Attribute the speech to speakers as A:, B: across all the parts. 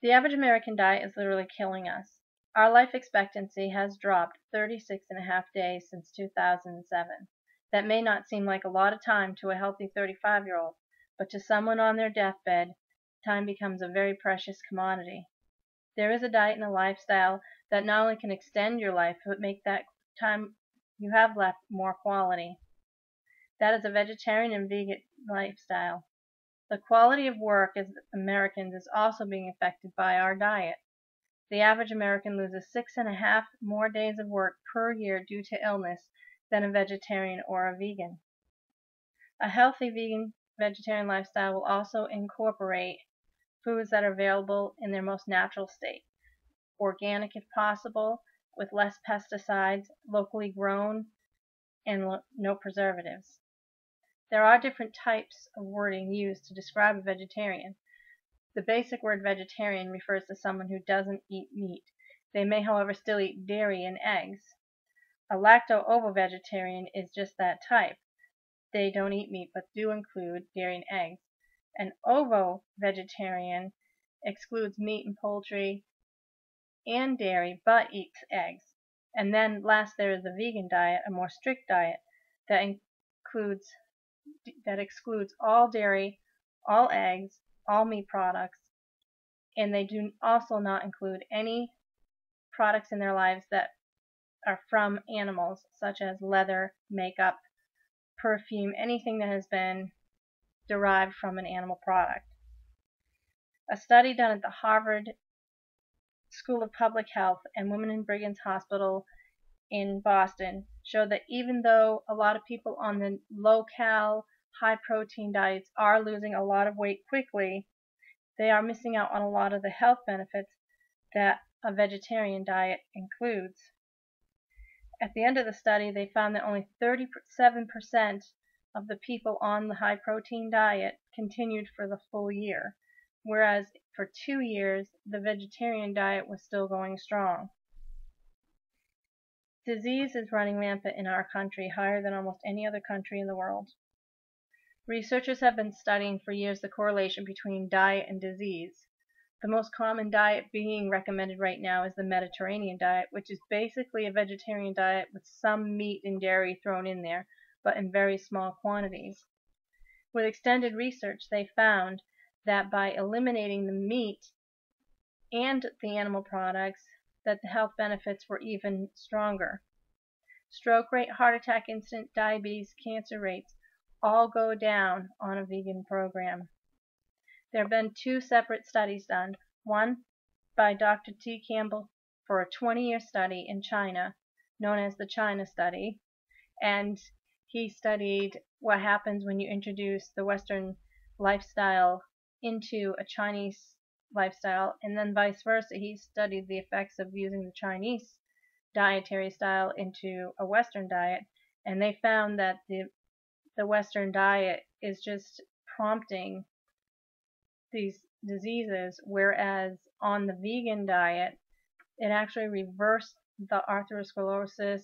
A: The average American diet is literally killing us. Our life expectancy has dropped 36.5 days since 2007. That may not seem like a lot of time to a healthy 35-year-old, but to someone on their deathbed, time becomes a very precious commodity. There is a diet and a lifestyle that not only can extend your life, but make that time you have left more quality. That is a vegetarian and vegan lifestyle. The quality of work as Americans is also being affected by our diet. The average American loses 6.5 more days of work per year due to illness than a vegetarian or a vegan. A healthy vegetarian lifestyle will also incorporate foods that are available in their most natural state, organic if possible, with less pesticides, locally grown, and no preservatives. There are different types of wording used to describe a vegetarian. The basic word vegetarian refers to someone who doesn't eat meat. They may, however, still eat dairy and eggs. A lacto-ovo-vegetarian is just that type. They don't eat meat but do include dairy and eggs. An ovo-vegetarian excludes meat and poultry and dairy but eats eggs. And then last there is the vegan diet, a more strict diet that excludes all dairy, all eggs, all meat products, and they do also not include any products in their lives that are from animals, such as leather, makeup, perfume, anything that has been derived from an animal product. A study done at the Harvard School of Public Health and Women and Brigham's Hospital in Boston showed that even though a lot of people on the low-cal, high-protein diets are losing a lot of weight quickly, they are missing out on a lot of the health benefits that a vegetarian diet includes. At the end of the study, they found that only 37% of the people on the high-protein diet continued for the full year, whereas for 2 years, the vegetarian diet was still going strong. Disease is running rampant in our country, higher than almost any other country in the world. Researchers have been studying for years the correlation between diet and disease. The most common diet being recommended right now is the Mediterranean diet, which is basically a vegetarian diet with some meat and dairy thrown in there, but in very small quantities. With extended research, they found that by eliminating the meat and the animal products, that the health benefits were even stronger. Stroke rate, heart attack incidence, diabetes, cancer rates all go down on a vegan program. There have been 2 separate studies done, one by Dr. T. Campbell for a 20-year study in China, known as the China study, and he studied what happens when you introduce the Western lifestyle into a Chinese lifestyle, and then vice versa. He studied the effects of using the Chinese dietary style into a Western diet, and they found that the Western diet is just prompting these diseases, whereas on the vegan diet, it actually reversed the atherosclerosis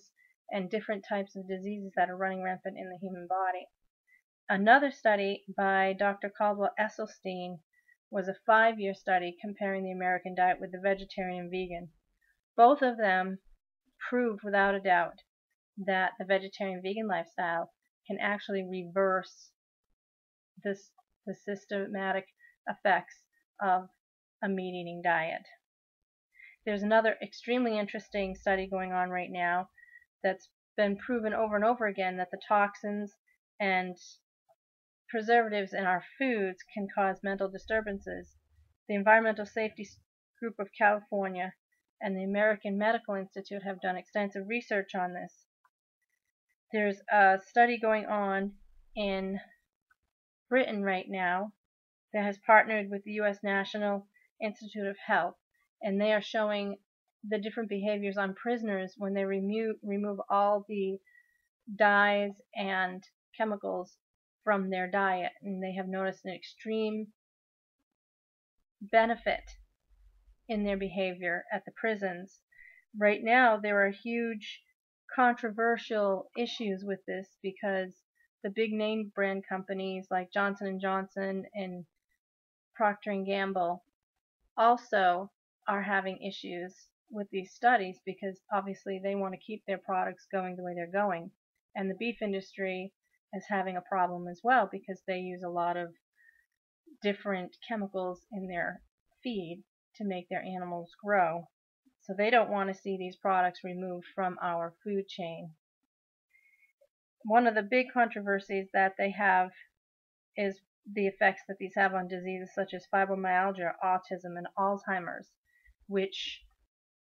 A: and different types of diseases that are running rampant in the human body. Another study by Dr. Caldwell Esselstyn was a 5-year study comparing the American diet with the vegetarian and vegan. Both of them proved without a doubt that the vegetarian-vegan lifestyle can actually reverse the systematic effects of a meat-eating diet. There's another extremely interesting study going on right now that's been proven over and over again that the toxins and preservatives in our foods can cause mental disturbances. The Environmental Safety Group of California and the American Medical Institute have done extensive research on this. There's a study going on in Britain right now that has partnered with the U.S. National Institute of Health, and they are showing the different behaviors on prisoners when they remove all the dyes and chemicals from their diet, and they have noticed an extreme benefit in their behavior at the prisons. Right now, there are huge controversial issues with this because the big name brand companies like Johnson & Johnson and Procter & Gamble also are having issues with these studies because obviously they want to keep their products going the way they're going. And the beef industry is having a problem as well because they use a lot of different chemicals in their feed to make their animals grow. So they don't want to see these products removed from our food chain. One of the big controversies that they have is the effects that these have on diseases such as fibromyalgia, autism, and Alzheimer's, which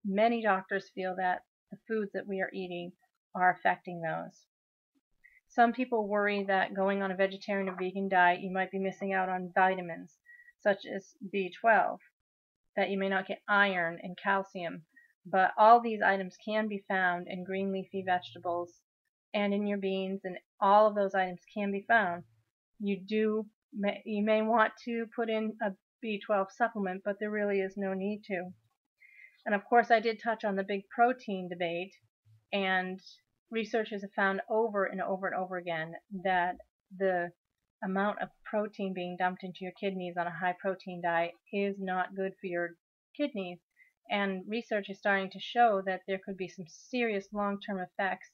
A: many doctors feel that the foods that we are eating are affecting those. Some people worry that going on a vegetarian or vegan diet, you might be missing out on vitamins such as B12, that you may not get iron and calcium, but all these items can be found in green leafy vegetables and in your beans, and all of those items can be found. You may want to put in a B12 supplement, but there really is no need to. And of course, I did touch on the big protein debate, and researchers have found over and over and over again that the amount of protein being dumped into your kidneys on a high protein diet is not good for your kidneys. And research is starting to show that there could be some serious long-term effects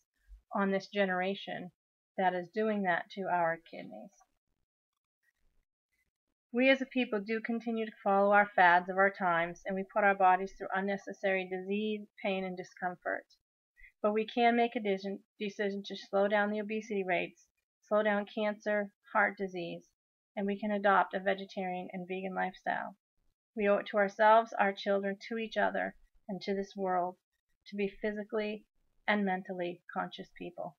A: on this generation that is doing that to our kidneys. We as a people do continue to follow our fads of our times, and we put our bodies through unnecessary disease, pain, and discomfort. But we can make a decision to slow down the obesity rates, slow down cancer, heart disease, and we can adopt a vegetarian and vegan lifestyle. We owe it to ourselves, our children, to each other, and to this world to be physically and mentally conscious people.